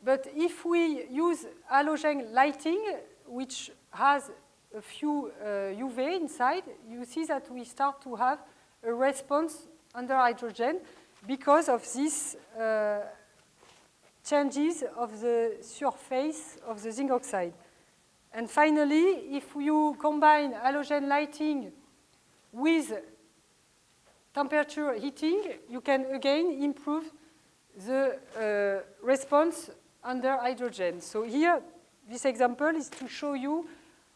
But if we use halogen lighting, which has a few UV inside, you see that we start to have a response under hydrogen because of these changes of the surface of the zinc oxide. And finally, if you combine halogen lighting with temperature heating, you can again improve the response under hydrogen. So here, this example is to show you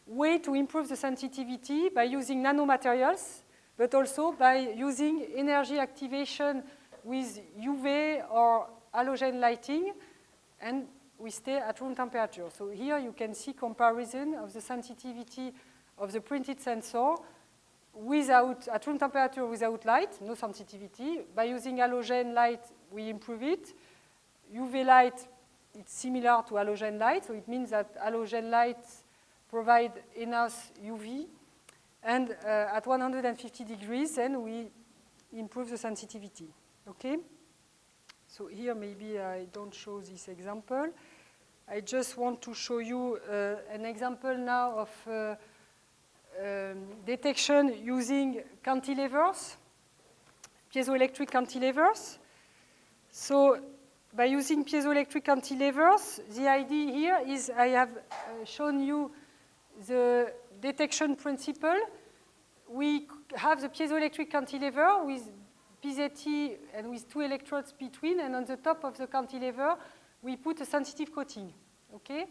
way to improve the sensitivity by using nanomaterials, but also by using energy activation with UV or halogen lighting, and we stay at room temperature. So here you can see comparison of the sensitivity of the printed sensor at room temperature without light, no sensitivity. By using halogen light, we improve it. UV light, it's similar to halogen light, so it means that halogen light provide enough UV. And at 150 degrees, then we improve the sensitivity, okay? So here maybe I don't show this example. I just want to show you an example now of detection using cantilevers, piezoelectric cantilevers. So by using piezoelectric cantilevers, the idea here is I have shown you the detection principle. We have the piezoelectric cantilever with PZT and with two electrodes between, and on the top of the cantilever, we put a sensitive coating, okay?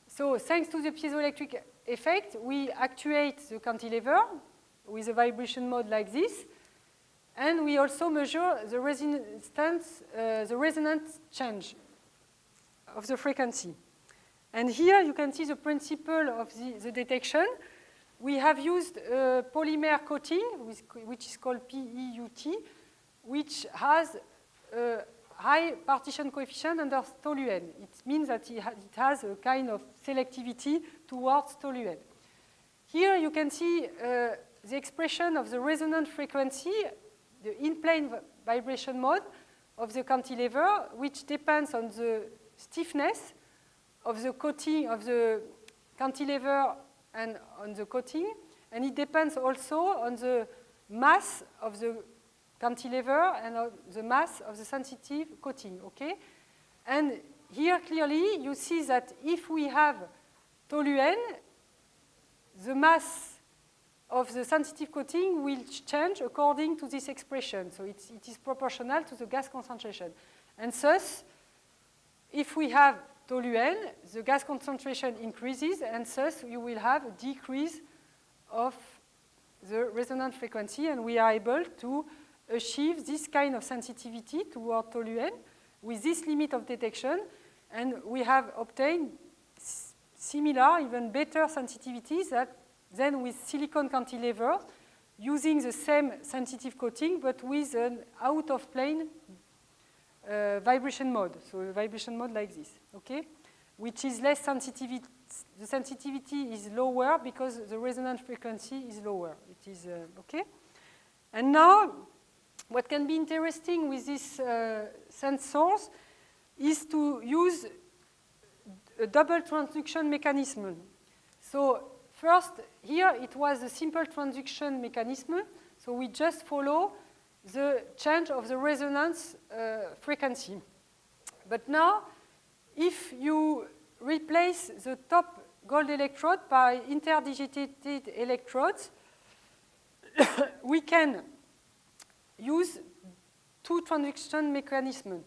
So thanks to the piezoelectric effect, we actuate the cantilever with a vibration mode like this, and we also measure the resistance, the resonance change of the frequency. And here you can see the principle of the detection. We have used a polymer coating, which is called PEUT, which has a high partition coefficient under toluene. It means that it has a kind of selectivity towards toluene. Here you can see the expression of the resonant frequency, the in-plane vibration mode of the cantilever, which depends on the stiffness of the coating of the cantilever and on the coating, and it depends also on the mass of the cantilever and on the mass of the sensitive coating, okay? And here clearly you see that if we have toluene, the mass of the sensitive coating will change according to this expression. So it is proportional to the gas concentration. And thus, if we have toluene, the gas concentration increases, and thus you will have a decrease of the resonance frequency, and we are able to achieve this kind of sensitivity toward toluene with this limit of detection, and we have obtained similar, even better sensitivities than with silicon cantilever, using the same sensitive coating, but with an out-of-plane vibration mode. So a vibration mode like this, okay? Which is less sensitivity. The sensitivity is lower because the resonance frequency is lower. It is, okay? And now, what can be interesting with these sensors is to use a double transduction mechanism. So first, here it was a simple transduction mechanism. So we just follow the change of the resonance frequency. But now, if you replace the top gold electrode by interdigitated electrodes, we can use two transduction mechanisms.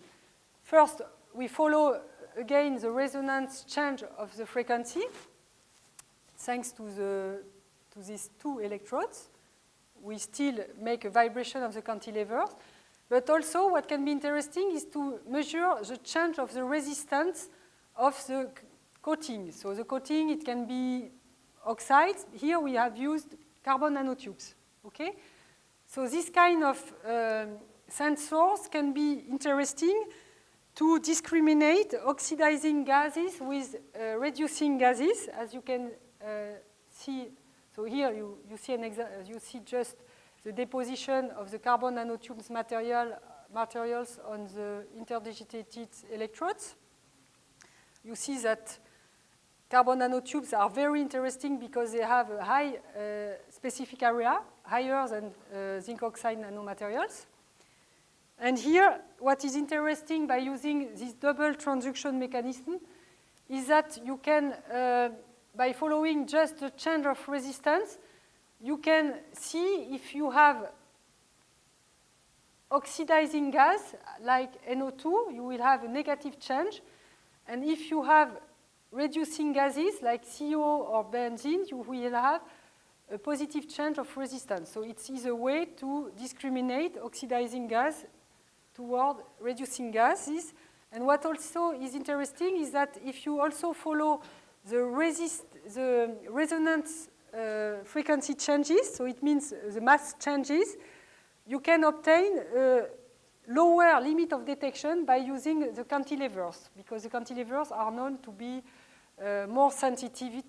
First, we follow again the resonance change of the frequency thanks to these two electrodes. We still make a vibration of the cantilevers, but also what can be interesting is to measure the change of the resistance of the coating. So the coating, it can be oxides. Here we have used carbon nanotubes, okay? So this kind of sensors can be interesting to discriminate oxidizing gases with reducing gases, as you can see. So here you see just the deposition of the carbon nanotubes materials on the interdigitated electrodes. You see that carbon nanotubes are very interesting because they have a high specific area, higher than zinc oxide nanomaterials. And here, what is interesting by using this double transduction mechanism is that you can, by following just the change of resistance, you can see if you have oxidizing gas, like NO2, you will have a negative change. And if you have reducing gases, like CO or benzene, you will have a positive change of resistance. So it is a way to discriminate oxidizing gas toward reducing gases. And what also is interesting is that if you also follow the resonance frequency changes, so it means the mass changes, you can obtain a lower limit of detection by using the cantilevers, because the cantilevers are known to be more sensitive.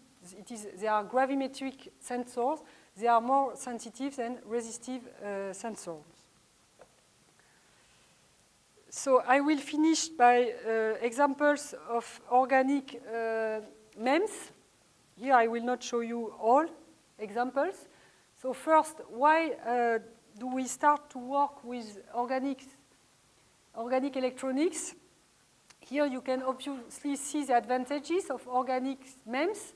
They are gravimetric sensors. They are more sensitive than resistive sensors. So I will finish by examples of organic MEMS. Here I will not show you all examples. So first, why do we start to work with organic electronics? Here you can obviously see the advantages of organic MEMS.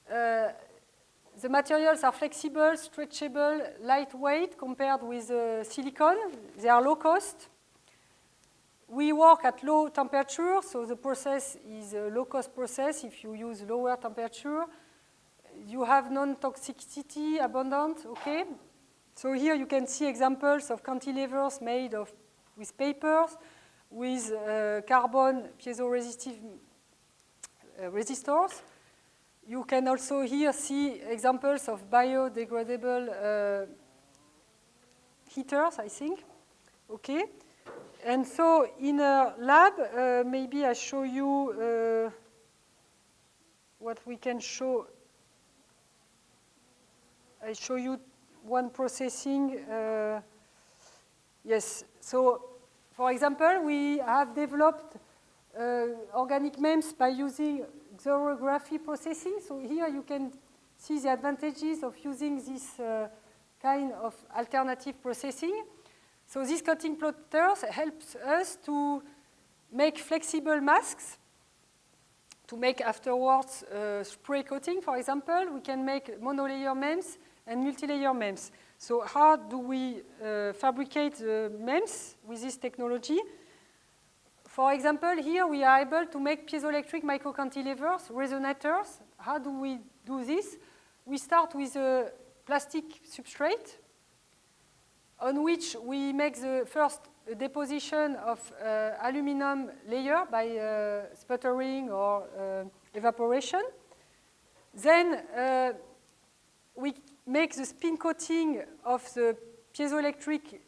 The materials are flexible, stretchable, lightweight compared with silicon. They are low cost. We work at low temperature, so the process is a low-cost process. If you use lower temperature, you have non-toxicity abundant, okay? So here you can see examples of cantilevers made with papers, with carbon piezoresistive resistors. You can also here see examples of biodegradable heaters, I think, okay? And so in a lab, maybe I show you what we can show. I show you one processing. Yes, so for example, we have developed organic MEMS by using xerography processing. So here you can see the advantages of using this kind of alternative processing. So these coating plotters helps us to make flexible masks, to make afterwards spray coating, for example. We can make monolayer MEMS and multi-layer MEMS. So how do we fabricate the MEMS with this technology? For example, here we are able to make piezoelectric microcantilevers, resonators. How do we do this? We start with a plastic substrate on which we make the first deposition of aluminum layer by sputtering or evaporation. Then we make the spin coating of the piezoelectric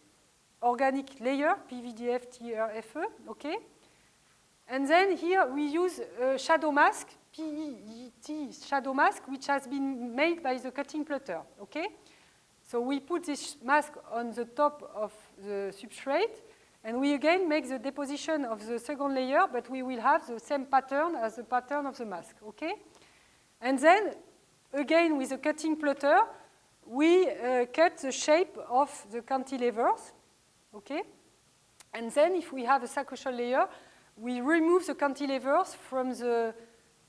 organic layer, PVDF, TRFE, okay? And then here we use a shadow mask, PET shadow mask, which has been made by the cutting plater, okay? So we put this mask on the top of the substrate, and we again make the deposition of the second layer, but we will have the same pattern as the pattern of the mask, okay? And then, again with the cutting plater, we cut the shape of the cantilevers, okay? And then if we have a sacochal layer, we remove the cantilevers from the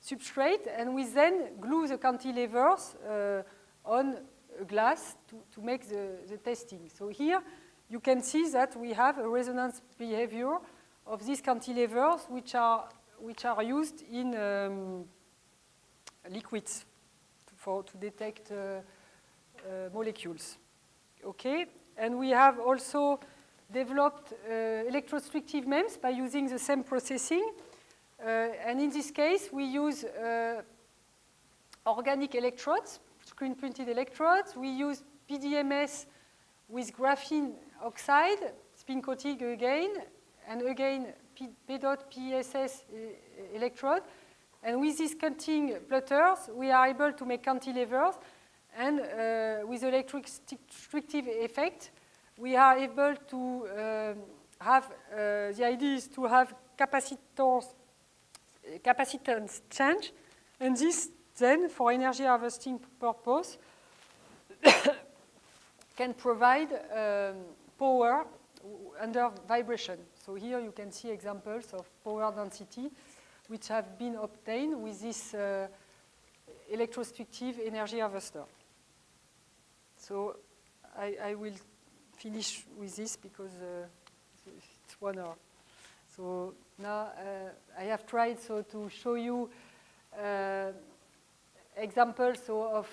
substrate, and we then glue the cantilevers on glass to make the testing. So here you can see that we have a resonance behavior of these cantilevers which are used in liquids to detect molecules. Okay, and we have also developed electrodestructive MEMS by using the same processing. And in this case, we use organic electrodes, screen-printed electrodes. We use PDMS with graphene oxide, spin coating again, and again PEDOT PSS electrode. And with these cutting platters, we are able to make cantilevers. And with electrodestructive effect, we are able to have, the idea is to have capacitance change, and this then, for energy harvesting purpose, can provide power under vibration. So here you can see examples of power density which have been obtained with this electrodestructive energy harvester. So I will finish with this because it's 1 hour. So now I have tried to show you examples of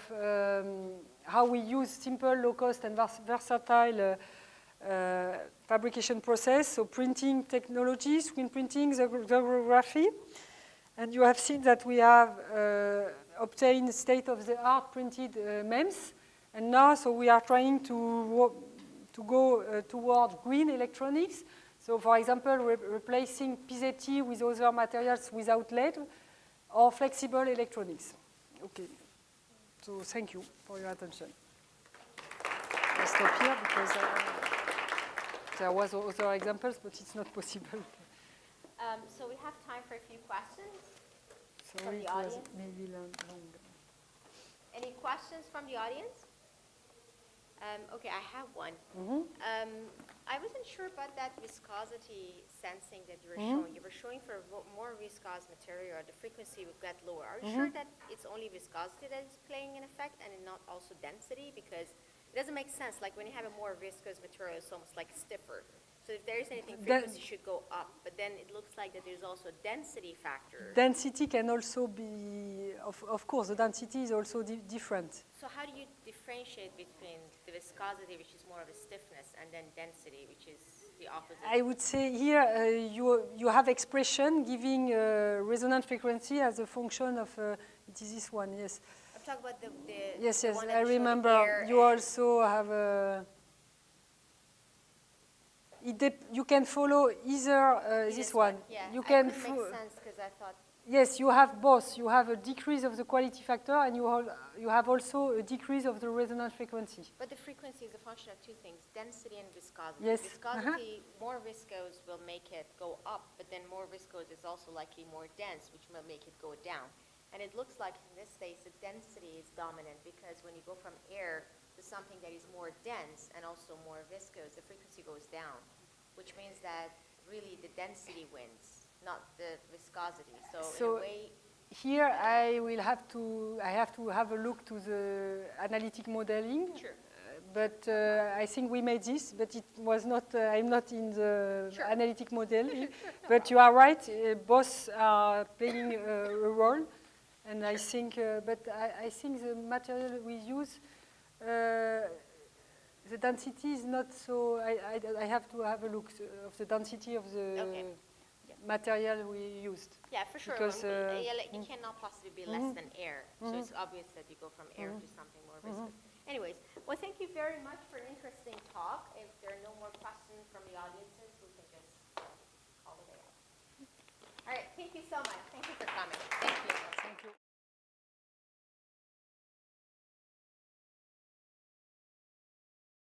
how we use simple, low-cost, and versatile fabrication process. So printing technology, screen printing, xerography. And you have seen that we have obtained state-of-the-art printed MEMS. And now, so we are trying to go toward green electronics. So, for example, replacing PZT with other materials without lead, or flexible electronics. Okay. So, thank you for your attention. I'll stop here because there was other examples, but it's not possible. So we have time for a few questions Sorry, from the it was audience. maybe long. Any questions from the audience? Okay, I have one. I wasn't sure about that viscosity sensing that you were showing. You were showing for more viscous material, the frequency would get lower. Are you sure that it's only viscosity that is playing an effect and not also density? Because it doesn't make sense. Like when you have a more viscous material, it's almost like stiffer. So if there is anything, frequency should go up. But then it looks like that there's also a density factor. Density can also be, of course, the density is also different. So how do you differentiate between the viscosity, which is more of a stiffness, and then density, which is the opposite? I would say here you have expression giving resonant frequency as a function of, it is this one, yes. I'm talking about the Yes, one that I you showed remember. there You also have a, you can follow either this one. Yeah, You I can couldn't make sense because I thought. Yes, you have both. You have a decrease of the quality factor, and you have also a decrease of the resonance frequency. But the frequency is a function of two things: density and viscosity. Yes. Viscosity, more viscose will make it go up, but then more viscose is also likely more dense, which will make it go down. And it looks like in this case the density is dominant because when you go from air to something that is more dense and also more viscose, the frequency goes down, which means that really the density wins, not the viscosity. So in a way, here I have to have a look to the analytic modeling. Sure. But I think we made this, but it was not, I'm not in the Sure. analytic modeling. But you are right, both are playing a role. And I think, but I think the material we use, the density is not so, I have to have a look of the density of the Okay. Yeah. material we used. Yeah, for sure. Because, You cannot possibly be less than air. So it's obvious that you go from air to something more viscous. Anyways, well, thank you very much for an interesting talk. If there are no more questions from the audiences, we can just call the day out. All right, thank you so much. Thank you for coming.